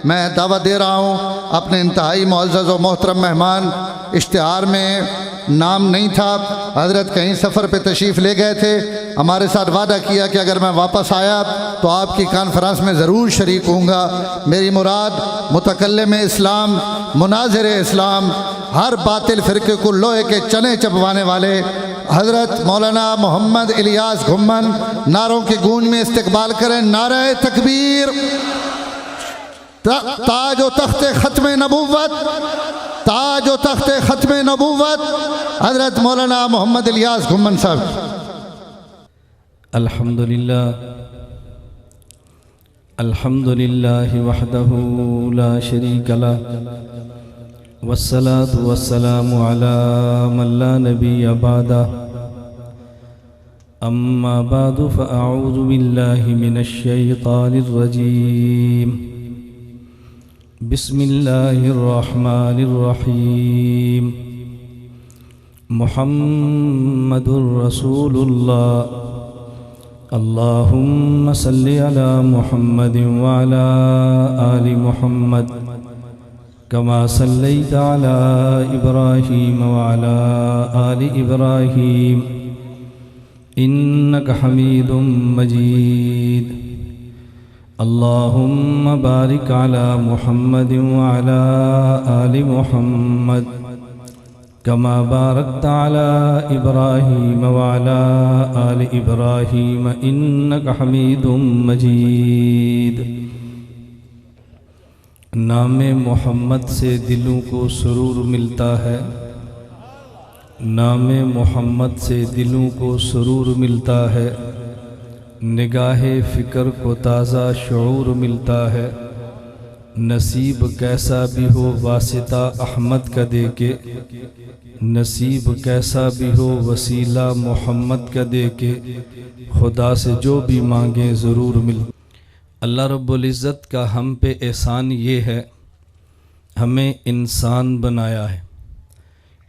میں دعوت دے رہا ہوں اپنے انتہائی معزز و محترم مہمان، اشتہار میں نام نہیں تھا، حضرت کہیں سفر پہ تشریف لے گئے تھے، ہمارے ساتھ وعدہ کیا کہ اگر میں واپس آیا تو آپ کی کانفرنس میں ضرور شریک ہوں گا۔ میری مراد متکلم اسلام، مناظر اسلام، ہر باطل فرقے کو لوہے کے چنے چبوانے والے حضرت مولانا محمد الیاس گھمن، نعروں کی گونج میں استقبال کریں۔ نعرہ تکبیر، تاج و تخت ختم نبوت، تاج و تخت ختم نبوت، حضرت مولانا محمد الیاس گھمن صاحب۔ الحمدللہ الحمدللہ وحدہ لا شریک لہ، والصلاة والسلام على من لا نبی بعدہ، اما بعد فاعوذ باللہ من الشیطان الرجیم، بسم اللہ الرحمن الرحیم، محمد رسول اللہ، اللہم صلی علی محمد وعلی آل محمد کما صلیت علی ابراہیم وعلی آل ابراہیم انک حمید مجید، اللہم بارک علی محمد وعلی آل محمد کما بارکت علی ابراہیم وعلی آل ابراہیم انک حمید مجید۔ نام محمد سے دلوں کو سرور ملتا ہے، نام محمد سے دلوں کو سرور ملتا ہے، نگاہ فکر کو تازہ شعور ملتا ہے، نصیب کیسا بھی ہو واسطہ احمد کا دے کے، نصیب کیسا بھی ہو وسیلہ محمد کا دے کے، خدا سے جو بھی مانگیں ضرور ملتا۔ اللہ رب العزت کا ہم پہ احسان یہ ہے، ہمیں انسان بنایا ہے،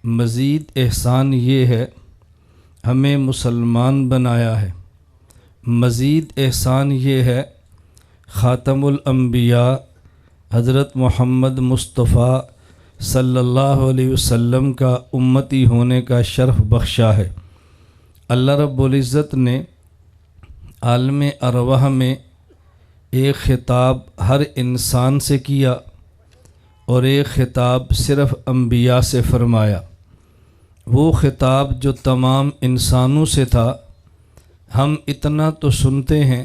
مزید احسان یہ ہے ہمیں مسلمان بنایا ہے، مزید احسان یہ ہے خاتم الانبیاء حضرت محمد مصطفیٰ صلی اللہ علیہ وسلم کا امتی ہونے کا شرف بخشا ہے۔ اللہ رب العزت نے عالم ارواح میں ایک خطاب ہر انسان سے کیا اور ایک خطاب صرف انبیاء سے فرمایا۔ وہ خطاب جو تمام انسانوں سے تھا، ہم اتنا تو سنتے ہیں،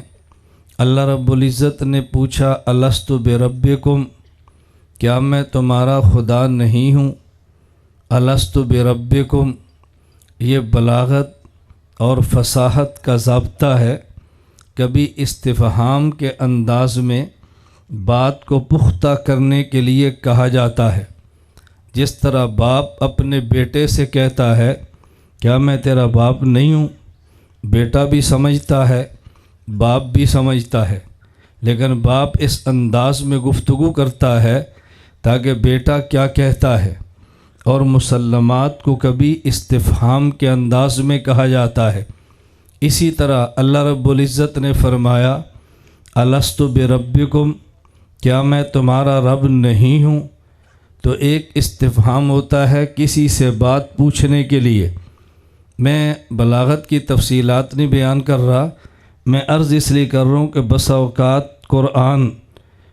اللہ رب العزت نے پوچھا الست بربکم، کیا میں تمہارا خدا نہیں ہوں؟ الست بربکم، یہ بلاغت اور فصاحت کا ضابطہ ہے، کبھی استفہام کے انداز میں بات کو پختہ کرنے کے لیے کہا جاتا ہے، جس طرح باپ اپنے بیٹے سے کہتا ہے کیا میں تیرا باپ نہیں ہوں؟ بیٹا بھی سمجھتا ہے، باپ بھی سمجھتا ہے، لیکن باپ اس انداز میں گفتگو کرتا ہے تاکہ بیٹا کیا کہتا ہے، اور مسلمات کو کبھی استفہام کے انداز میں کہا جاتا ہے۔ اسی طرح اللہ رب العزت نے فرمایا الست بربکم، کیا میں تمہارا رب نہیں ہوں؟ تو ایک استفہام ہوتا ہے کسی سے بات پوچھنے کے لیے۔ میں بلاغت کی تفصیلات نہیں بیان کر رہا، میں عرض اس لیے کر رہا ہوں کہ بسا اوقات قرآن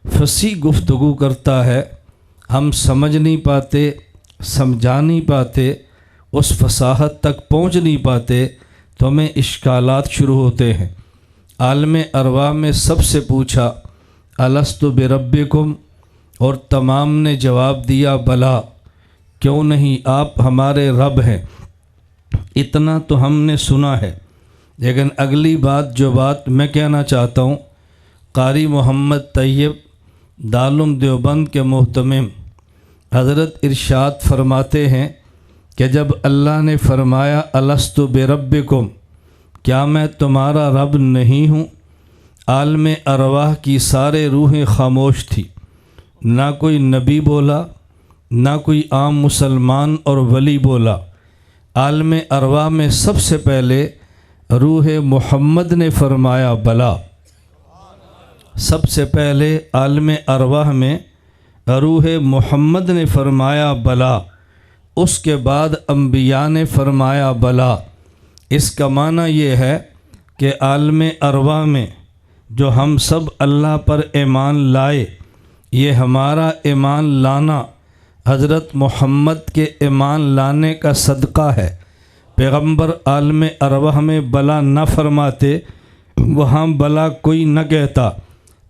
فصیح گفتگو کرتا ہے، ہم سمجھ نہیں پاتے، سمجھا نہیں پاتے، اس فصاحت تک پہنچ نہیں پاتے، تو ہمیں اشکالات شروع ہوتے ہیں۔ عالم ارواح میں سب سے پوچھا الست بربکم، اور تمام نے جواب دیا بلا، کیوں نہیں، آپ ہمارے رب ہیں۔ اتنا تو ہم نے سنا ہے، لیکن اگلی بات جو بات میں کہنا چاہتا ہوں، قاری محمد طیب دارالعلوم دیوبند کے محتمم حضرت ارشاد فرماتے ہیں کہ جب اللہ نے فرمایا الست بربکم، کیا میں تمہارا رب نہیں ہوں، عالم ارواح کی سارے روحیں خاموش تھی، نہ کوئی نبی بولا، نہ کوئی عام مسلمان اور ولی بولا۔ عالم ارواح میں سب سے پہلے روح محمد نے فرمایا بلا، سب سے پہلے عالم ارواح میں روح محمد نے فرمایا بلا، اس کے بعد انبیاء نے فرمایا بلا۔ اس کا معنی یہ ہے کہ عالم ارواح میں جو ہم سب اللہ پر ایمان لائے، یہ ہمارا ایمان لانا حضرت محمد کے ایمان لانے کا صدقہ ہے۔ پیغمبر عالم ارواح میں بلا نہ فرماتے، وہاں بلا کوئی نہ کہتا،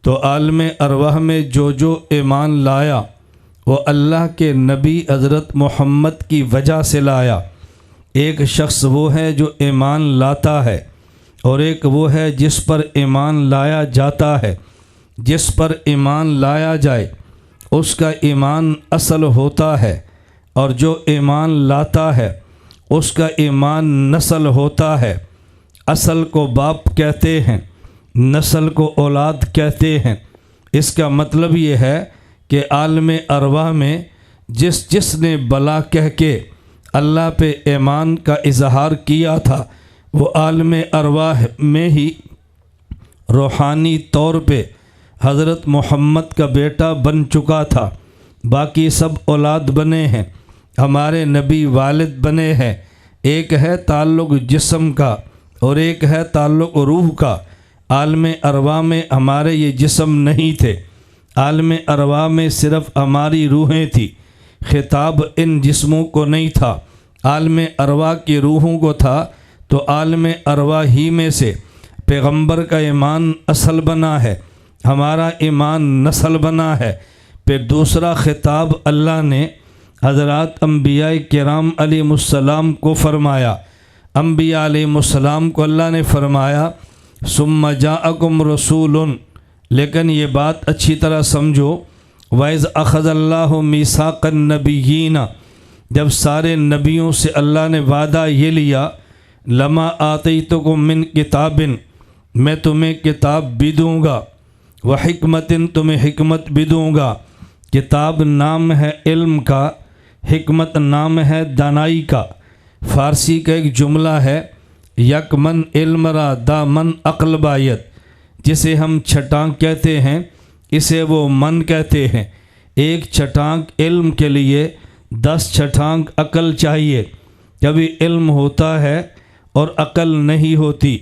تو عالم ارواح میں جو ایمان لایا وہ اللہ کے نبی حضرت محمد کی وجہ سے لایا۔ ایک شخص وہ ہے جو ایمان لاتا ہے، اور ایک وہ ہے جس پر ایمان لایا جاتا ہے۔ جس پر ایمان لایا جائے اس کا ایمان اصل ہوتا ہے، اور جو ایمان لاتا ہے اس کا ایمان نسل ہوتا ہے۔ اصل کو باپ کہتے ہیں، نسل کو اولاد کہتے ہیں۔ اس کا مطلب یہ ہے کہ عالم ارواح میں جس نے بلا کہہ کے اللہ پہ ایمان کا اظہار کیا تھا، وہ عالم ارواح میں ہی روحانی طور پہ حضرت محمد کا بیٹا بن چکا تھا۔ باقی سب اولاد بنے ہیں، ہمارے نبی والد بنے ہیں۔ ایک ہے تعلق جسم کا اور ایک ہے تعلق روح کا۔ عالم ارواح میں ہمارے یہ جسم نہیں تھے، عالم ارواح میں صرف ہماری روحیں تھیں۔ خطاب ان جسموں کو نہیں تھا، عالم ارواح کی روحوں کو تھا۔ تو عالم ارواح ہی میں سے پیغمبر کا ایمان اصل بنا ہے، ہمارا ایمان نسل بنا ہے۔ پھر دوسرا خطاب اللہ نے حضرات انبیاء کرام علیہ السلام کو فرمایا۔ انبیاء علیہ السلام کو اللہ نے فرمایا ثم جاءکم رسول، لیکن یہ بات اچھی طرح سمجھو، وَإِذْ أَخَذَ اللَّهُ مِيثَاقَ النَّبِيِّينَ، جب سارے نبیوں سے اللہ نے وعدہ یہ لیا، لَمَا آتَيْتُكُم مِّن کتاب، میں تمہیں کتاب بھی دوں گا، وَحِکْمَةٍ، تمہیں حکمت بھی دوں گا۔ کتاب نام ہے علم کا، حکمت نام ہے دانائی کا۔ فارسی کا ایک جملہ ہے، یک من علم را دا من عقل باید، جسے ہم چھٹانک کہتے ہیں اسے وہ من کہتے ہیں۔ ایک چھٹانک علم کے لیے 10 چھٹانک عقل چاہیے۔ کبھی علم ہوتا ہے اور عقل نہیں ہوتی۔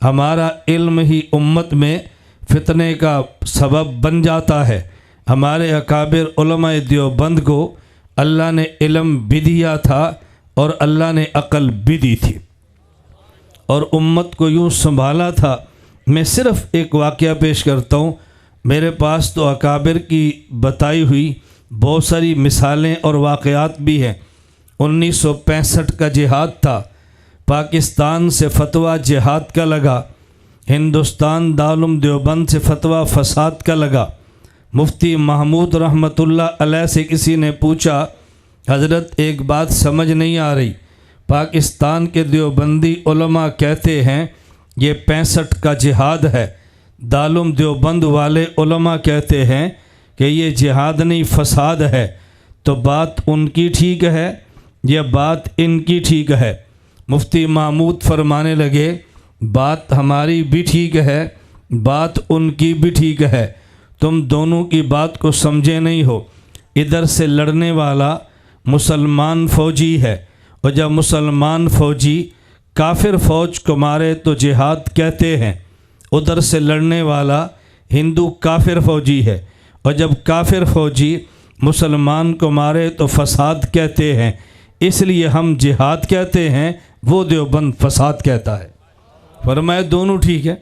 ہمارا علم ہی امت میں فتنے کا سبب بن جاتا ہے۔ ہمارے اکابر علماء دیوبند کو اللہ نے علم بھی دیا تھا اور اللہ نے عقل بھی دی تھی، اور امت کو یوں سنبھالا تھا۔ میں صرف ایک واقعہ پیش کرتا ہوں، میرے پاس تو اکابر کی بتائی ہوئی بہت ساری مثالیں اور واقعات بھی ہیں۔ 1965 کا جہاد تھا، پاکستان سے فتویٰ جہاد کا لگا، ہندوستان دارالعلوم دیوبند سے فتویٰ فساد کا لگا۔ مفتی محمود رحمۃ اللہ علیہ سے کسی نے پوچھا، حضرت ایک بات سمجھ نہیں آ رہی، پاکستان کے دیوبندی علماء کہتے ہیں یہ 65 کا جہاد ہے، دارالعلوم دیوبند والے علماء کہتے ہیں کہ یہ جہاد نہیں فساد ہے، تو بات ان کی ٹھیک ہے یا بات ان کی ٹھیک ہے؟ مفتی محمود فرمانے لگے بات ہماری بھی ٹھیک ہے، بات ان کی بھی ٹھیک ہے، تم دونوں کی بات کو سمجھے نہیں ہو۔ ادھر سے لڑنے والا مسلمان فوجی ہے، اور جب مسلمان فوجی کافر فوج کو مارے تو جہاد کہتے ہیں۔ ادھر سے لڑنے والا ہندو کافر فوجی ہے، اور جب کافر فوجی مسلمان کو مارے تو فساد کہتے ہیں۔ اس لیے ہم جہاد کہتے ہیں، وہ دیوبند فساد کہتا ہے۔ فرمایا دونوں ٹھیک ہے۔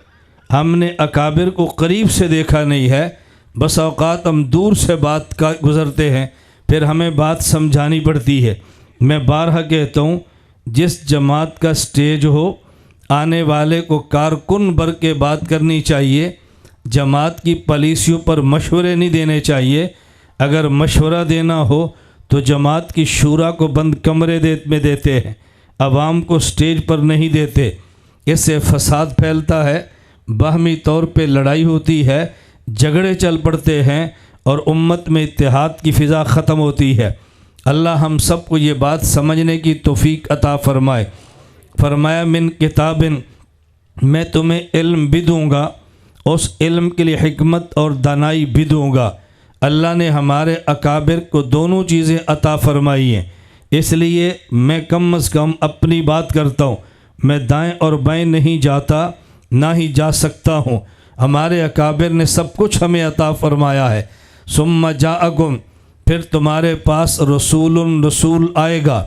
ہم نے اکابر کو قریب سے دیکھا نہیں ہے، بس اوقات ہم دور سے بات کا گزرتے ہیں، پھر ہمیں بات سمجھانی پڑتی ہے۔ میں بارہا کہتا ہوں، جس جماعت کا سٹیج ہو، آنے والے کو کارکن بر کے بات کرنی چاہیے۔ جماعت کی پالیسیوں پر مشورے نہیں دینے چاہیے۔ اگر مشورہ دینا ہو تو جماعت کی شورا کو بند کمرے میں دیتے ہیں، عوام کو سٹیج پر نہیں دیتے۔ اس سے فساد پھیلتا ہے، باہمی طور پہ لڑائی ہوتی ہے، جھگڑے چل پڑتے ہیں، اور امت میں اتحاد کی فضا ختم ہوتی ہے۔ اللہ ہم سب کو یہ بات سمجھنے کی توفیق عطا فرمائے۔ فرمایا من کتاب، میں تمہیں علم بھی دوں گا، اس علم کے لیے حکمت اور دانائی بھی دوں گا۔ اللہ نے ہمارے اکابر کو دونوں چیزیں عطا فرمائی ہیں، اس لیے میں کم از کم اپنی بات کرتا ہوں۔ میں دائیں اور بائیں نہیں جاتا، نہ ہی جا سکتا ہوں۔ ہمارے اکابر نے سب کچھ ہمیں عطا فرمایا ہے۔ ثم جاءکم، پھر تمہارے پاس رسول آئے گا۔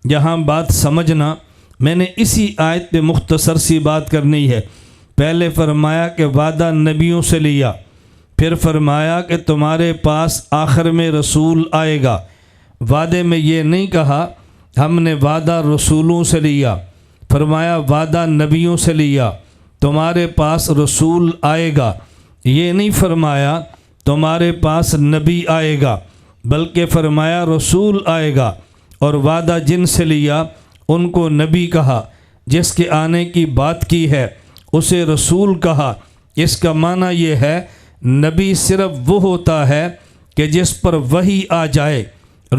یہاں بات سمجھنا، میں نے اسی آیت پہ مختصر سی بات کرنی ہے۔ پہلے فرمایا کہ وعدہ نبیوں سے لیا، پھر فرمایا کہ تمہارے پاس آخر میں رسول آئے گا۔ وعدے میں یہ نہیں کہا ہم نے وعدہ رسولوں سے لیا، فرمایا وعدہ نبیوں سے لیا۔ تمہارے پاس رسول آئے گا، یہ نہیں فرمایا تمہارے پاس نبی آئے گا، بلکہ فرمایا رسول آئے گا۔ اور وعدہ جن سے لیا ان کو نبی کہا، جس کے آنے کی بات کی ہے اسے رسول کہا۔ اس کا معنی یہ ہے نبی صرف وہ ہوتا ہے کہ جس پر وحی آ جائے،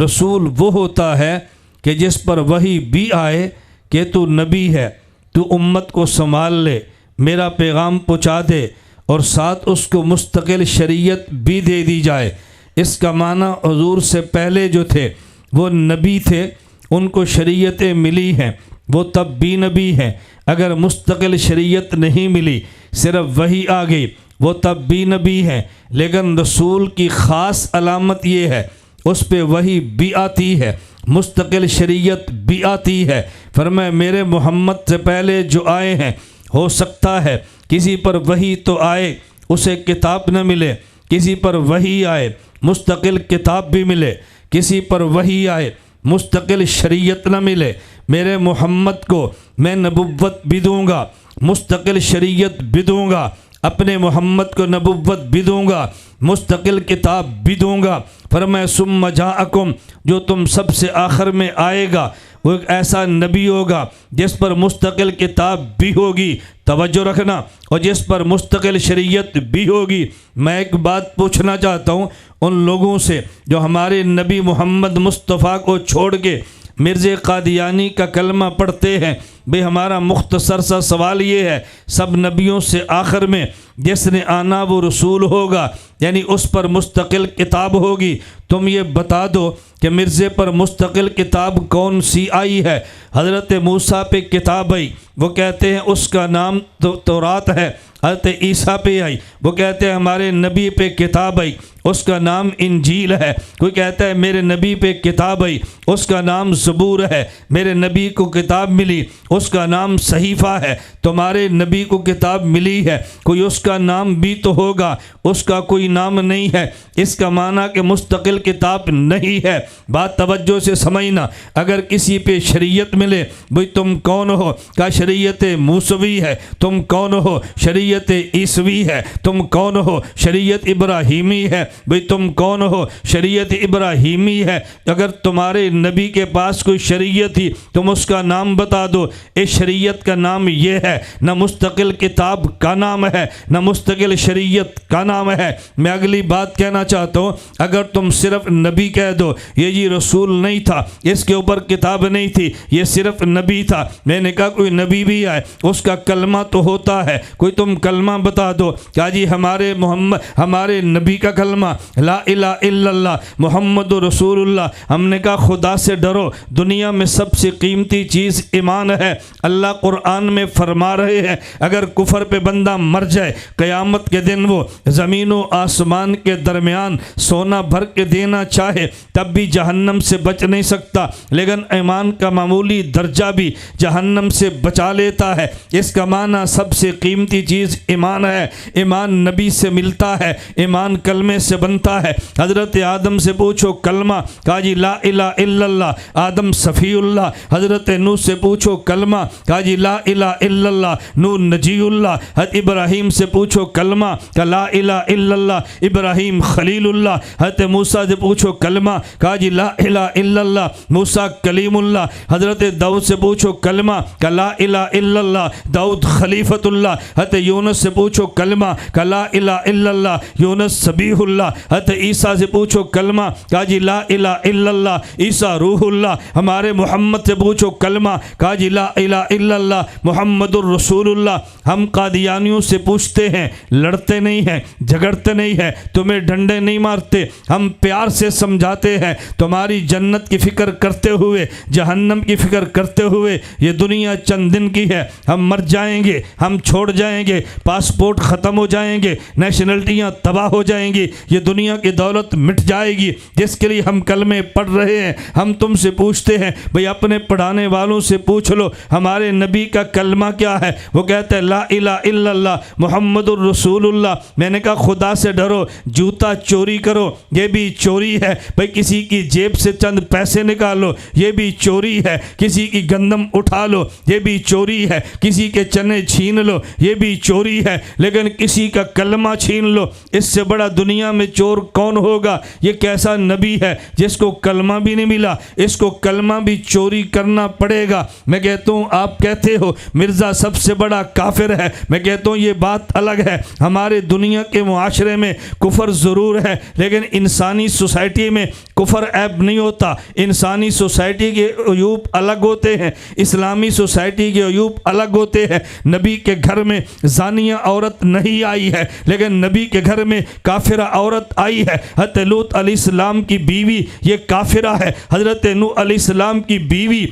رسول وہ ہوتا ہے کہ جس پر وحی بھی آئے کہ تو نبی ہے، تو امت کو سنبھال لے، میرا پیغام پہنچا دے، اور ساتھ اس کو مستقل شریعت بھی دے دی جائے۔ اس کا معنی حضور سے پہلے جو تھے وہ نبی تھے، ان کو شریعتیں ملی ہیں، وہ تب بھی نبی ہیں۔ اگر مستقل شریعت نہیں ملی، صرف وحی آ گئی، وہ تب بھی نبی ہیں۔ لیکن رسول کی خاص علامت یہ ہے اس پہ وحی بھی آتی ہے، مستقل شریعت بھی آتی ہے۔ فرمایا میرے محمد سے پہلے جو آئے ہیں، ہو سکتا ہے کسی پر وحی تو آئے اسے کتاب نہ ملے، کسی پر وحی آئے مستقل کتاب بھی ملے، کسی پر وحی آئے مستقل شریعت نہ ملے۔ میرے محمد کو میں نبوت بھی دوں گا، مستقل شریعت بھی دوں گا، اپنے محمد کو نبوت بھی دوں گا، مستقل کتاب بھی دوں گا۔ فرمایا ثم جاءکم، جو تم سب سے آخر میں آئے گا وہ ایک ایسا نبی ہوگا جس پر مستقل کتاب بھی ہوگی، توجہ رکھنا، اور جس پر مستقل شریعت بھی ہوگی۔ میں ایک بات پوچھنا چاہتا ہوں ان لوگوں سے جو ہمارے نبی محمد مصطفیٰ کو چھوڑ کے مرزا قادیانی کا کلمہ پڑھتے ہیں، بھئی ہمارا مختصر سا سوال یہ ہے، سب نبیوں سے آخر میں جس نے آنا وہ رسول ہوگا، یعنی اس پر مستقل کتاب ہوگی۔ تم یہ بتا دو کہ مرزے پر مستقل کتاب کون سی آئی ہے؟ حضرت موسیٰ پہ کتاب آئی، وہ کہتے ہیں اس کا نام تورات ہے۔ حضرت عیسیٰ پہ آئی، وہ کہتے ہیں ہمارے نبی پہ کتاب آئی، اس کا نام انجیل ہے۔ کوئی کہتا ہے میرے نبی پہ کتاب آئی، اس کا نام زبور ہے۔ میرے نبی کو کتاب ملی، اس کا نام صحیفہ ہے۔ تمہارے نبی کو کتاب ملی ہے، کوئی اس کا نام بھی تو ہوگا، اس کا کوئی نام نہیں ہے۔ اس کا معنی کہ مستقل کتاب نہیں ہے۔ بات توجہ سے سمجھنا، اگر کسی پہ شریعت ملے، بھئی تم کون ہو؟ کہا شریعت موسوی ہے۔ تم کون ہو؟ شریعت عیسوی ہے۔ تم کون ہو؟ شریعت ابراہیمی ہے۔ بھئی تم کون ہو؟ شریعت ابراہیمی ہے۔ اگر تمہارے نبی کے پاس کوئی شریعت تھی تم اس کا نام بتا دو۔ اس شریعت کا نام یہ ہے، نہ مستقل کتاب کا نام ہے، نہ مستقل شریعت کا نام ہے۔ میں اگلی بات کہنا چاہتا ہوں، اگر تم صرف نبی کہہ دو، یہ جی رسول نہیں تھا، اس کے اوپر کتاب نہیں تھی، یہ صرف نبی تھا، میں نے کہا کوئی نبی بھی آئے اس کا کلمہ تو ہوتا ہے، کوئی تم کلمہ بتا دو۔ کہا جی ہمارے نبی کا کلمہ لا الہ الا اللہ محمد رسول اللہ۔ ہم نے کہا خدا سے ڈرو، دنیا میں سب سے قیمتی چیز ایمان ہے۔ اللہ قرآن میں فرما رہے ہیں اگر کفر پہ بندہ مر جائے، قیامت کے دن وہ زمین و آسمان کے درمیان سونا بھر کے دینا چاہے تب بھی جہنم سے بچ نہیں سکتا، لیکن ایمان کا معمولی درجہ بھی جہنم سے بچا لیتا ہے۔ اس کا معنی سب سے قیمتی چیز ایمان ہے۔ ایمان نبی سے ملتا ہے، ایمان کلمے سے بنتا ہے۔ حضرت آدم سے پوچھو کلمہ، کہا جی لا الہ الا اللہ، آدم صفی اللہ۔ حضرت نوح سے پوچھو کلمہ، کہا جی لا الہ الا اللہ، نوح نجی اللہ۔ حضرت ابراہیم سے پوچھو کلمہ، کہا لا الہ الا اللہ، ابراہیم خلیل اللہ۔ حضرت موسیٰ سے پوچھو کلمہ، کہا جی لا الہ الا اللہ، موسیٰ کلیم اللہ۔ حضرت داؤد سے پوچھو کلمہ، کہا لا الہ الا اللہ، داؤد خلیفۃ اللہ۔ حضرت یونس سے پوچھو کلمہ، کہا لا الہ الا اللہ، یونس سبیح اللہ۔ حضرت عیسیٰ سے پوچھو کلمہ، کہا جی لا الہ الا اللہ، عیسیٰ روح اللہ۔ ہمارے محمد سے پوچھو کلمہ، کہا جی لا الہ الا اللہ محمد الرسول اللہ. ہم قادیانیوں سے پوچھتے ہیں, لڑتے نہیں ہیں, جھگڑتے نہیں ہیں, تمہیں ڈنڈے نہیں مارتے, ہم پیار سے سمجھاتے ہیں, تمہاری جنت کی فکر کرتے ہوئے, جہنم کی فکر کرتے ہوئے. یہ دنیا چند دن کی ہے, ہم مر جائیں گے, ہم چھوڑ جائیں گے, پاسپورٹ ختم ہو جائیں گے, نیشنلٹیاں تباہ ہو جائیں گی, یہ دنیا کی دولت مٹ جائے گی جس کے لیے ہم کلمے پڑھ رہے ہیں. ہم تم سے پوچھتے ہیں بھئی اپنے پڑھانے والوں سے پوچھ لو ہمارے نبی کا کلمہ کیا ہے. وہ کہتے ہیں لا الہ الا اللہ محمد الرسول اللہ. میں نے کہا خدا سے ڈرو, جوتا چوری کرو یہ بھی چوری ہے, بھئی کسی کی جیب سے چند پیسے نکالو یہ بھی چوری ہے, کسی کی گندم اٹھا لو یہ بھی چوری ہے, کسی کے چنے چھین لو یہ بھی چوری ہے, لیکن کسی کا کلمہ چھین لو, اس سے بڑا دنیا میں چور کون ہوگا. یہ کیسا نبی ہے جس کو کلمہ بھی نہیں ملا, اس کو کلمہ بھی چوری کرنا پڑے گا. میں کہتا ہوں آپ کہتے ہو مرزا سب سے بڑا کافر ہے, میں کہتا ہوں یہ بات الگ ہے. ہمارے دنیا کے معاشرے میں کفر ضرور ہے لیکن انسانی سوسائٹی میں کفر عیب نہیں ہوتا. انسانی سوسائٹی کے عیوب الگ ہوتے ہیں, اسلامی سوسائٹی کے عیوب الگ ہوتے ہیں. نبی کے گھر میں زانیہ عورت نہیں آئی ہے لیکن نبی کے گھر میں کافرہ عورت آئی ہے. حضرت لوط علیہ السلام کی بیوی یہ کافرہ ہے, حضرت نوح علیہ السلام کی بیوی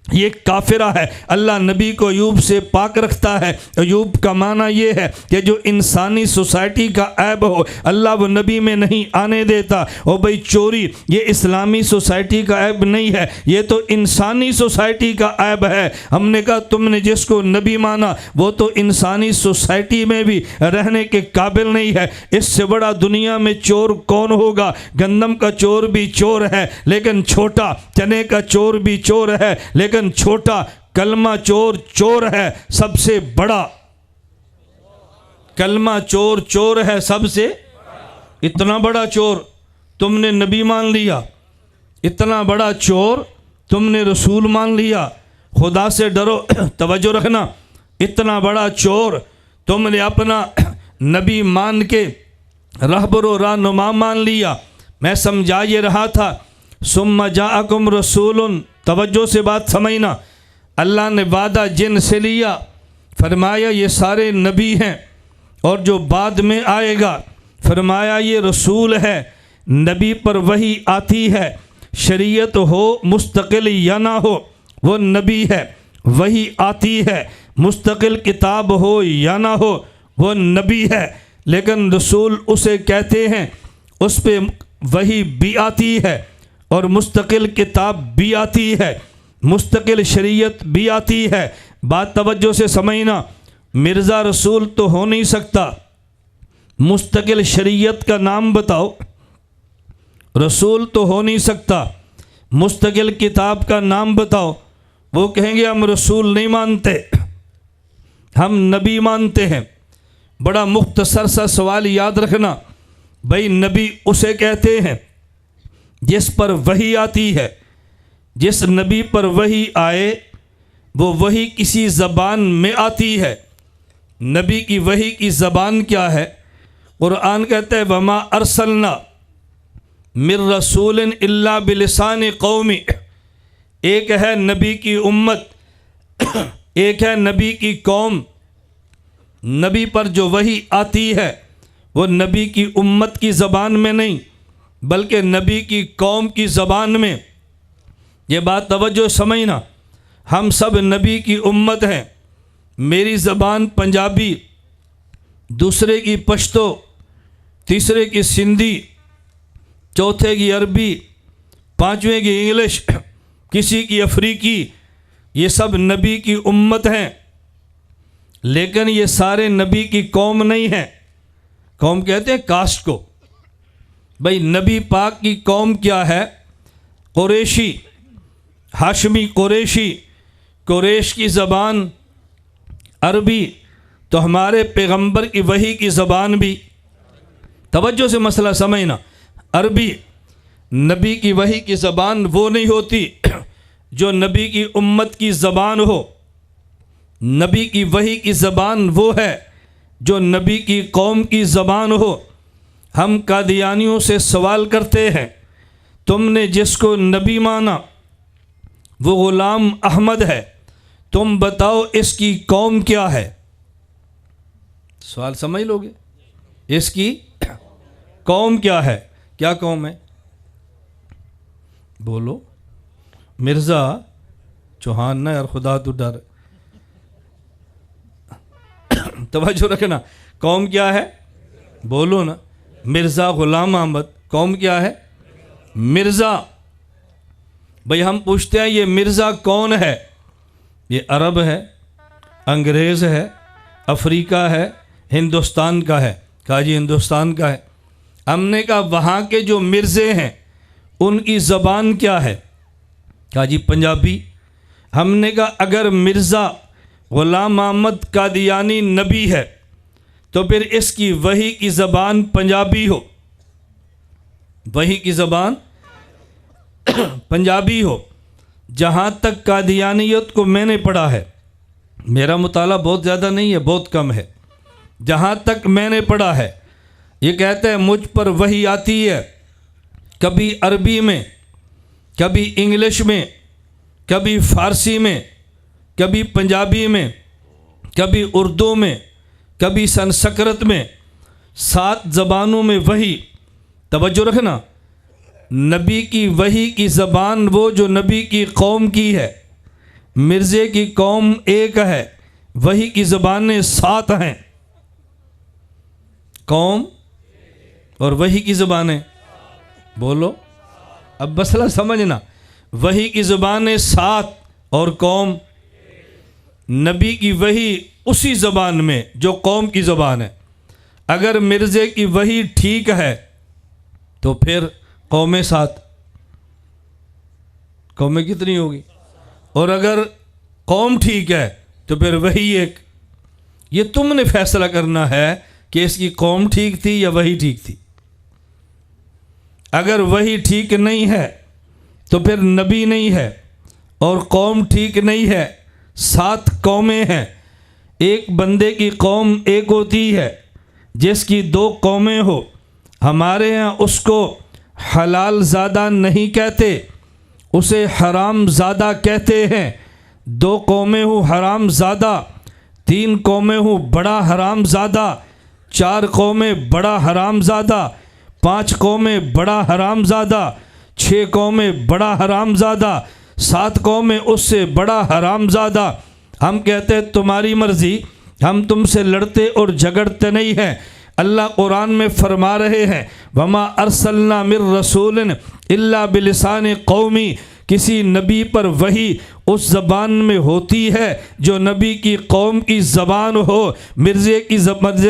یہ کافرہ ہے. اللہ نبی کو عیوب سے پاک رکھتا ہے. عیوب کا معنی یہ ہے کہ جو انسانی سوسائٹی کا عیب ہو اللہ وہ نبی میں نہیں آنے دیتا. او بھئی چوری یہ اسلامی سوسائٹی کا عیب نہیں ہے, یہ تو انسانی سوسائٹی کا عیب ہے. ہم نے کہا تم نے جس کو نبی مانا وہ تو انسانی سوسائٹی میں بھی رہنے کے قابل نہیں ہے. اس سے بڑا دنیا میں چور کون ہوگا. گندم کا چور بھی چور ہے لیکن چھوٹا, چنے کا چور بھی چور ہے لیکن چھوٹا, کلمہ چور چور ہے سب سے بڑا. کلمہ چور چور ہے سب سے, اتنا بڑا چور تم نے نبی مان لیا, اتنا بڑا چور تم نے رسول مان لیا. خدا سے ڈرو, توجہ رکھنا, اتنا بڑا چور تم نے اپنا نبی مان کے رہبر و رہنما مان لیا. میں سمجھا یہ رہا تھا ثم جاءکم رسول, توجہ سے بات سمجھنا. اللہ نے وعدہ جن سے لیا, فرمایا یہ سارے نبی ہیں, اور جو بعد میں آئے گا فرمایا یہ رسول ہے. نبی پر وحی آتی ہے, شریعت ہو مستقل یا نہ ہو وہ نبی ہے. وحی آتی ہے, مستقل کتاب ہو یا نہ ہو وہ نبی ہے. لیکن رسول اسے کہتے ہیں اس پہ وحی بھی آتی ہے اور مستقل کتاب بھی آتی ہے, مستقل شریعت بھی آتی ہے. بات توجہ سے سمجھنا, مرزا رسول تو ہو نہیں سکتا. مستقل شریعت کا نام بتاؤ, رسول تو ہو نہیں سکتا. مستقل کتاب کا نام بتاؤ, وہ کہیں گے ہم رسول نہیں مانتے, ہم نبی مانتے ہیں. بڑا مختصر سا سوال یاد رکھنا, بھئی نبی اسے کہتے ہیں جس پر وحی آتی ہے. جس نبی پر وحی آئے وہ وحی کسی زبان میں آتی ہے. نبی کی وحی کی زبان کیا ہے؟ قرآن کہتا ہے وما ارسلنا من رسول الا بلسان قومی. ایک ہے نبی کی امت, ایک ہے نبی کی قوم. نبی پر جو وحی آتی ہے وہ نبی کی امت کی زبان میں نہیں بلکہ نبی کی قوم کی زبان میں. یہ بات توجہ سمجھنا, ہم سب نبی کی امت ہیں. میری زبان پنجابی, دوسرے کی پشتو, تیسرے کی سندھی, چوتھے کی عربی, پانچویں کی انگلش, کسی کی افریقی. یہ سب نبی کی امت ہیں لیکن یہ سارے نبی کی قوم نہیں ہیں. قوم کہتے ہیں کاسٹ کو. بھئی نبی پاک کی قوم کیا ہے؟ قریشی, ہاشمی قریشی. قریش کی زبان عربی, تو ہمارے پیغمبر کی وحی کی زبان بھی, توجہ سے مسئلہ سمجھنا, عربی. نبی کی وحی کی زبان وہ نہیں ہوتی جو نبی کی امت کی زبان ہو. نبی کی وحی کی زبان وہ ہے جو نبی کی قوم کی زبان ہو. ہم قادیانیوں سے سوال کرتے ہیں تم نے جس کو نبی مانا وہ غلام احمد ہے, تم بتاؤ اس کی قوم کیا ہے؟ سوال سمجھ لو گے؟ اس کی قوم کیا ہے؟ کیا قوم ہے؟ بولو۔ مرزا چوہان نہ یار، خدا تو ڈر، توجہ رکھنا۔ قوم کیا ہے؟ بولو نا۔ مرزا غلام احمد، قوم کیا ہے؟ مرزا۔ بھئی ہم پوچھتے ہیں یہ مرزا کون ہے؟ یہ عرب ہے، انگریز ہے، افریقہ ہے، ہندوستان کا ہے؟ کہا جی ہندوستان کا ہے۔ ہم نے کہا وہاں کے جو مرزے ہیں ان کی زبان کیا ہے؟ کہا جی پنجابی۔ ہم نے کہا اگر مرزا غلام احمد قادیانی نبی ہے تو پھر اس کی وحی کی زبان پنجابی ہو، وحی کی زبان پنجابی ہو۔ جہاں تک قادیانیت کو میں نے پڑھا ہے، میرا مطالعہ بہت زیادہ نہیں ہے، بہت کم ہے، جہاں تک میں نے پڑھا ہے یہ کہتا ہے مجھ پر وحی آتی ہے کبھی عربی میں، کبھی انگلش میں، کبھی فارسی میں، کبھی پنجابی میں، کبھی اردو میں، کبھی سنسکرت میں، 7 زبانوں میں وحی۔ توجہ رکھنا، نبی کی وحی کی زبان وہ جو نبی کی قوم کی ہے، مرزے کی قوم ایک ہے، وحی کی زبانیں 7 ہیں۔ قوم اور وحی کی زبانیں، بولو اب مسئلہ سمجھنا، وحی کی زبانیں 7 اور قوم، نبی کی وحی اسی زبان میں جو قوم کی زبان ہے۔ اگر مرزے کی وحی ٹھیک ہے تو پھر قومیں 7، قومیں کتنی ہوگی؟ اور اگر قوم ٹھیک ہے تو پھر وحی ایک۔ یہ تم نے فیصلہ کرنا ہے کہ اس کی قوم ٹھیک تھی یا وحی ٹھیک تھی۔ اگر وحی ٹھیک نہیں ہے تو پھر نبی نہیں ہے، اور قوم ٹھیک نہیں ہے، 7 قومیں ہیں۔ ایک بندے کی قوم ایک ہوتی ہے، جس کی 2 قومیں ہو، ہمارے ہاں اس کو حلال زادہ نہیں کہتے، اسے حرام زادہ کہتے ہیں۔ 2 قومیں ہوں حرام زادہ، 3 قومیں ہوں بڑا حرام زادہ، 4 قومیں بڑا حرام زادہ، 5 قومیں بڑا حرام زادہ، 6 قومیں بڑا حرام زادہ، 7 قومیں اس سے بڑا حرام زادہ۔ ہم کہتے ہیں تمہاری مرضی، ہم تم سے لڑتے اور جھگڑتے نہیں ہیں۔ اللہ قرآن میں فرما رہے ہیں وَمَا أَرْسَلْنَا مِن رَّسُولٍ إِلَّا بِلِسَانِ قَوْمِهِ، کسی نبی پر وحی اس زبان میں ہوتی ہے جو نبی کی قوم کی زبان ہو۔ مرزے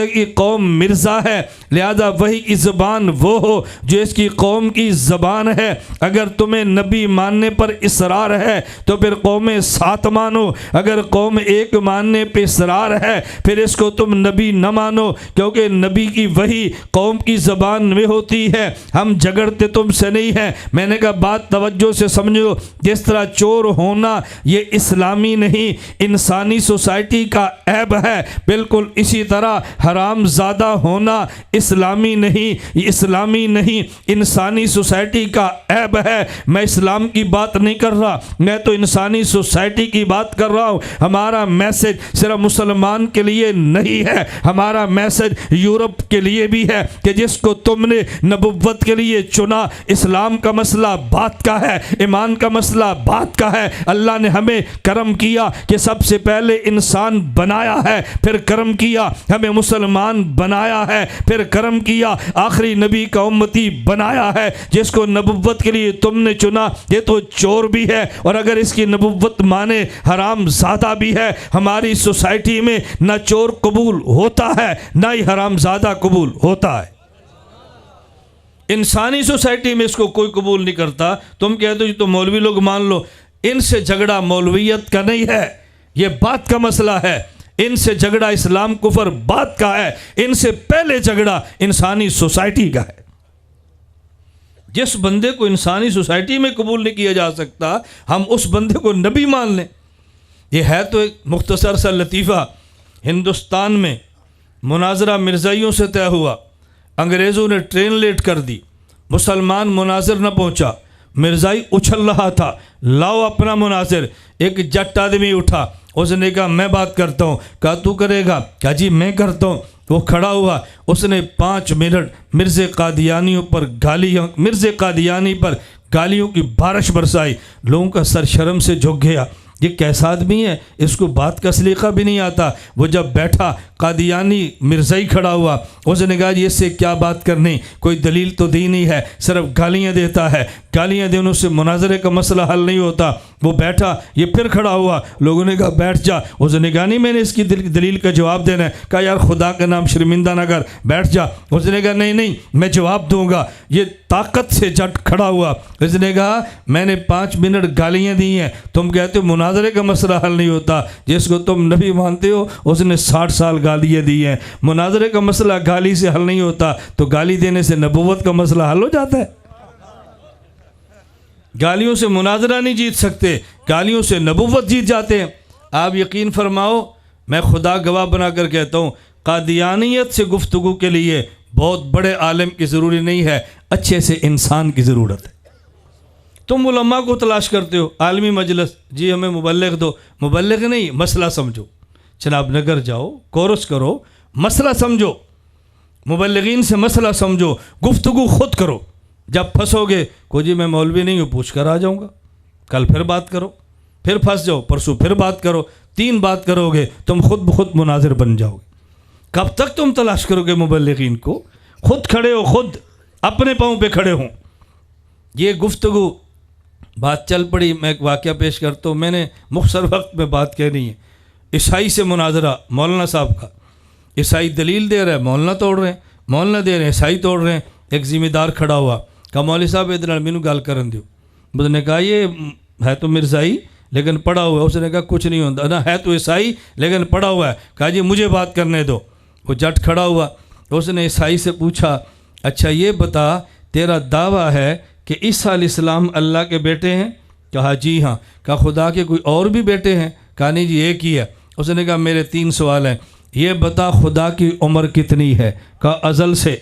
کی قوم مرزا ہے، لہذا وحی کی زبان وہ ہو جو اس کی قوم کی زبان ہے۔ اگر تمہیں نبی ماننے پر اصرار ہے تو پھر قومیں 7 مانو، اگر قوم ایک ماننے پہ اصرار ہے پھر اس کو تم نبی نہ مانو، کیونکہ نبی کی وحی قوم کی زبان میں ہوتی ہے۔ ہم جھگڑتے تم سے نہیں ہیں۔ میں نے کہا بات توجہ سے سمجھو، جس طرح چور ہونا یہ اسلامی نہیں، انسانی سوسائٹی کا عیب ہے، بالکل اسی طرح حرام زادہ ہونا اسلامی نہیں، یہ اسلامی نہیں، انسانی سوسائٹی کا عیب ہے۔ میں اسلام کی بات نہیں کر رہا، میں تو انسانی سوسائٹی کی بات کر رہا ہوں۔ ہمارا میسج صرف مسلمان کے لیے نہیں ہے، ہمارا میسج یورپ کے لیے بھی ہے کہ جس کو تم نے نبوت کے لیے چنا، اسلام کا مسئلہ بات کا ہے، ایمان کا مسئلہ بات کا ہے۔ اللہ نے ہمیں کرم کیا کہ سب سے پہلے انسان بنایا ہے، پھر کرم کیا ہمیں مسلمان بنایا ہے، پھر کرم کیا آخری نبی کا امتی بنایا ہے۔ جس کو نبوت کے لیے تم نے چنا یہ تو چور بھی ہے، اور اگر اس کی نبوت مانے حرام زادہ بھی ہے۔ ہماری سوسائٹی میں نہ چور قبول ہوتا ہے نہ ہی حرام زادہ قبول ہوتا ہے۔ انسانی سوسائٹی میں اس کو کوئی قبول نہیں کرتا۔ تم کہتے ہو تو مولوی لوگ مان لو، ان سے جھگڑا مولویت کا نہیں ہے، یہ بات کا مسئلہ ہے۔ ان سے جھگڑا اسلام کفر بات کا ہے، ان سے پہلے جھگڑا انسانی سوسائٹی کا ہے۔ جس بندے کو انسانی سوسائٹی میں قبول نہیں کیا جا سکتا، ہم اس بندے کو نبی مان لیں۔ یہ ہے تو ایک مختصر سا لطیفہ۔ ہندوستان میں مناظرہ مرزائیوں سے طے ہوا، انگریزوں نے ٹرین لیٹ کر دی، مسلمان مناظر نہ پہنچا، مرزائی اچھل رہا تھا لاؤ اپنا مناظر۔ ایک جٹ آدمی اٹھا، اس نے کہا میں بات کرتا ہوں. کہا تو کرے گا؟ کہا جی میں کرتا ہوں. وہ کھڑا ہوا, اس نے 5 منٹ مرزا قادیانی پر گالیوں کی بارش برسائی. لوگوں کا سر شرم سے جھک گیا, یہ کیسا آدمی ہے, اس کو بات کا سلیقہ بھی نہیں آتا. وہ جب بیٹھا, قادیانی مرزائی کھڑا ہوا, اس نے کہا جی اس سے کیا بات کرنی, کوئی دلیل تو دی نہیں ہے, صرف گالیاں دیتا ہے, گالیاں دینے سے مناظرے کا مسئلہ حل نہیں ہوتا. وہ بیٹھا, یہ پھر کھڑا ہوا, لوگوں نے کہا بیٹھ جا. اس نے کہا نہیں میں نے اس کی دلیل کا جواب دینا ہے. کہا یار خدا کا نام شرمندہ نہ کر, بیٹھ جا. اس نے کہا نہیں میں جواب دوں گا. یہ طاقت سے جٹ کھڑا ہوا. اس نے کہا میں نے 5 منٹ گالیاں دی ہیں, تم کہتے ہو مناظرے کا مسئلہ حل نہیں ہوتا. جس کو تم نبی مانتے ہو اس نے 60 سال گالیاں دی ہیں. مناظرے کا مسئلہ گالی سے حل نہیں ہوتا, تو گالی دینے سے نبوت کا مسئلہ حل ہو جاتا ہے؟ گالیوں سے مناظرہ نہیں جیت سکتے, گالیوں سے نبوت جیت جاتے ہیں. آپ یقین فرماؤ, میں خدا گواہ بنا کر کہتا ہوں, قادیانیت سے گفتگو کے لیے بہت بڑے عالم کی ضروری نہیں ہے, اچھے سے انسان کی ضرورت ہے. تم علماء کو تلاش کرتے ہو, عالمی مجلس, جی ہمیں مبلغ دو. مبلغ نہیں, مسئلہ سمجھو. جناب نگر جاؤ, کورس کرو, مسئلہ سمجھو, مبلغین سے مسئلہ سمجھو, گفتگو خود کرو. جب پھنسو گے کو جی میں مولوی نہیں ہوں, پوچھ کر آ جاؤں گا, کل پھر بات کرو, پھر پھنس جاؤ, پرسوں پھر بات کرو, 3 بات کرو گے تم خود بخود مناظر بن جاؤ گے. کب تک تم تلاش کرو گے مبلغین کو؟ خود کھڑے ہو, خود اپنے پاؤں پہ کھڑے ہوں. یہ گفتگو بات چل پڑی. میں ایک واقعہ پیش کرتا ہوں, میں نے مختصر وقت میں بات کہنی ہے. عیسائی سے مناظرہ, مولانا صاحب کا. عیسائی دلیل دے رہے ہیں, مولانا توڑ رہے ہیں, مولانا دے رہے ہیں, عیسائی توڑ رہے ہیں. ایک ذمہ دار کھڑا ہوا, کہا مولوی صاحب ادھر مینو گل کرن دیو. اس نے کہا یہ ہے تو مرزائی لیکن پڑھا ہوا ہے. اس نے کہا کچھ نہیں ہوتا نا, ہے تو عیسائی لیکن پڑھا ہوا ہے. کہا جی مجھے بات کرنے دو. وہ جٹ کھڑا ہوا, اس نے عیسائی سے پوچھا اچھا یہ بتا تیرا دعویٰ ہے کہ عیسیٰ علیہ السلام اللہ کے بیٹے ہیں؟ کہا جی ہاں. کہا خدا کے کوئی اور بھی بیٹے ہیں؟ کہا نہیں جی ایک ہی ہے. اس نے کہا میرے 3 سوال ہیں, یہ بتا خدا کی عمر کتنی ہے؟ کہا ازل سے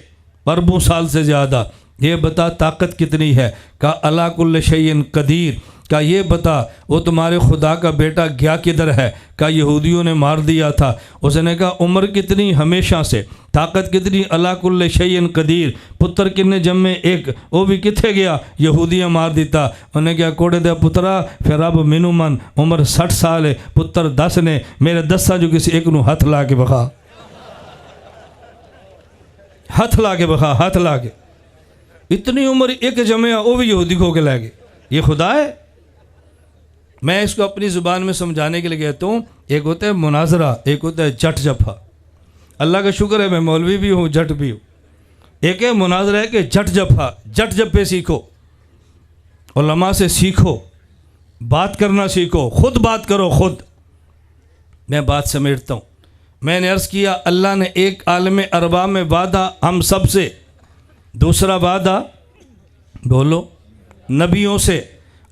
اربوں سال سے زیادہ. یہ بتا طاقت کتنی ہے؟ کہا علی کل شیء قدیر. کہا یہ بتا وہ تمہارے خدا کا بیٹا گیا کدھر ہے؟ کہا یہودیوں نے مار دیا تھا. اس نے کہا عمر کتنی؟ ہمیشہ سے. طاقت کتنی؟ علی کل شیء قدیر. پتر کنے جمے؟ ایک, وہ بھی کتنے گیا؟ یہودیاں مار دیتا. انہیں کہا کوڑے دے پترا پھر اب مینو من عمر 60 سال ہے, پتر 10 نے, میرے 10 جو کسی ایک نو ہاتھ لا کے بخا, ہاتھ لا کے بخا, ہاتھ لا کے. اتنی عمر ایک جمع, وہ بھی یہودی کھو کے لے گئے. یہ خدا ہے؟ میں اس کو اپنی زبان میں سمجھانے کے لیے کہتا ہوں, ایک ہوتا ہے مناظرہ, ایک ہوتا ہے جٹ جفا. اللہ کا شکر ہے میں مولوی بھی ہوں, جٹ بھی ہوں. ایک ہے مناظرہ ہے کہ جٹ جفا, جٹ جپے سیکھو, علماء سے سیکھو, بات کرنا سیکھو, خود بات کرو خود. میں بات سمیٹتا ہوں. میں نے عرض کیا اللہ نے ایک عالم اربا میں وعدہ ہم سب سے, دوسرا وعدہ بولو نبیوں سے,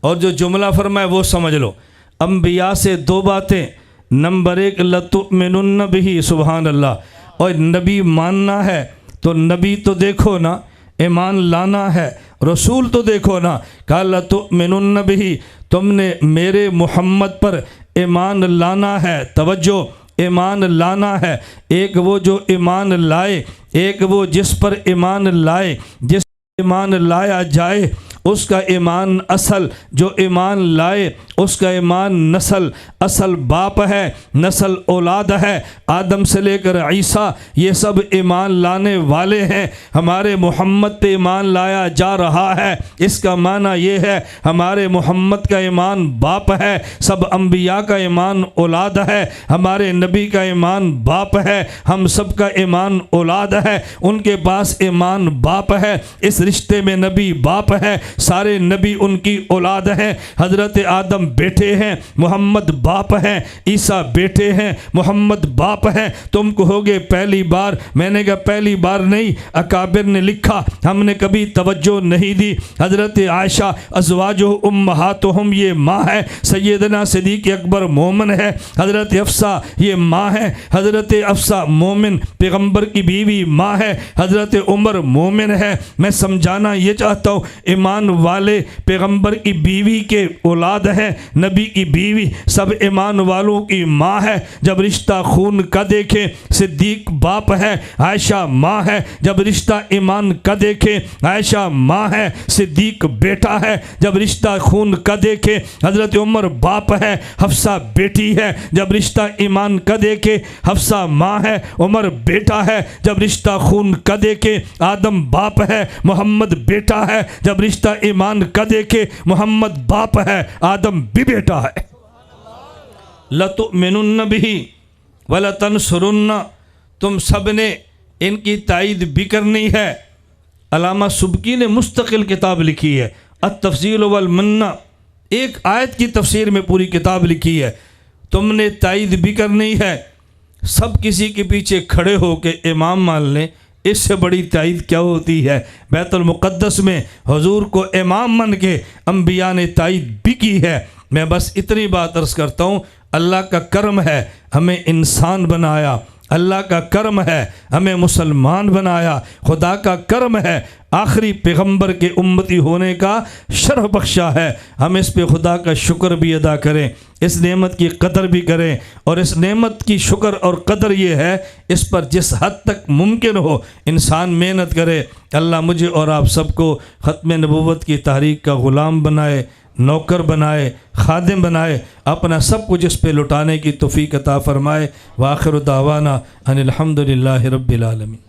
اور جو جملہ فرمائے وہ سمجھ لو. انبیاء سے 2 باتیں, نمبر 1 لتؤمنن بہ, سبحان اللہ. اور نبی ماننا ہے تو نبی تو دیکھو نا, ایمان لانا ہے رسول تو دیکھو نا. کہا لتؤمنن بہ, تم نے میرے محمد پر ایمان لانا ہے. توجہ, ایمان لانا ہے. ایک وہ جو ایمان لائے, ایک وہ جس پر ایمان لائے. جس ایمان لایا جائے اس کا ایمان اصل, جو ایمان لائے اس کا ایمان نسل. اصل باپ ہے, نسل اولاد ہے. آدم سے لے کر عیسیٰ یہ سب ایمان لانے والے ہیں. ہمارے محمد پہ ایمان لایا جا رہا ہے, اس کا معنی یہ ہے ہمارے محمد کا ایمان باپ ہے. سب انبیاء کا ایمان اولاد ہے, ہمارے نبی کا ایمان باپ ہے. ہم سب کا ایمان اولاد ہے, ان کے پاس ایمان باپ ہے. اس رشتے میں نبی باپ ہے, سارے نبی ان کی اولاد ہیں. حضرت آدم بیٹے ہیں, محمد باپ ہیں. عیسیٰ بیٹے ہیں, محمد باپ ہیں. تم کہوگے پہلی بار, میں نے کہا پہلی بار نہیں, اکابر نے لکھا, ہم نے کبھی توجہ نہیں دی. حضرت عائشہ ازواجہ امہاتہم یہ ماں ہے, سیدنا صدیق اکبر مومن ہے. حضرت حفصہ یہ ماں ہے, حضرت حفصہ مومن پیغمبر کی بیوی ماں ہے. حضرت عمر مومن ہے. میں سمجھانا یہ چاہتا ہوں ایمان والے پیغمبر کی بیوی کے اولاد ہیں, نبی کی بیوی سب ایمان والوں کی ماں ہے جب رشتہ خون کا دیکھے صدیق باپ ہے عائشہ ماں ہے جب رشتہ ایمان کا دیکھے عائشہ ماں ہے صدیق بیٹا ہے جب رشتہ خون کا دیکھے حضرت عمر باپ ہے حفصہ بیٹی ہے جب رشتہ ایمان کا دیکھے حفصہ ماں ہے عمر بیٹا ہے جب رشتہ خون کا دیکھے آدم باپ ہے محمد بیٹا ہے جب رشتہ ایمان کا دیکھے محمد باپ ہے آدم بھی بیٹا ہے لَتُؤْمِنُنَّ بِهِ وَلَتَنْصُرُنَّ تم سب نے ان کی تائید بھی کرنی ہے۔ علامہ سبکی نے مستقل کتاب لکھی ہے التفصیل والمنہ، ایک آیت کی تفسیر میں پوری کتاب لکھی ہے۔ تم نے تائید بھی کرنی ہے، سب کسی کے پیچھے کھڑے ہو کے امام مان لیں، اس سے بڑی تائید کیا ہوتی ہے۔ بیت المقدس میں حضور کو امام من کے انبیاء نے تائید بھی کی ہے۔ میں بس اتنی بات عرض کرتا ہوں، اللہ کا کرم ہے ہمیں انسان بنایا، اللہ کا کرم ہے ہمیں مسلمان بنایا، خدا کا کرم ہے آخری پیغمبر کے امتی ہونے کا شرف بخشا ہے۔ ہم اس پہ خدا کا شکر بھی ادا کریں، اس نعمت کی قدر بھی کریں، اور اس نعمت کی شکر اور قدر یہ ہے اس پر جس حد تک ممکن ہو انسان محنت کرے۔ اللہ مجھے اور آپ سب کو ختم نبوت کی تحریک کا غلام بنائے، نوکر بنائے، خادم بنائے، اپنا سب کچھ اس پہ لٹانے کی توفیق عطا فرمائے۔ وآخر دعوانا ان الحمد للہ رب العالمین۔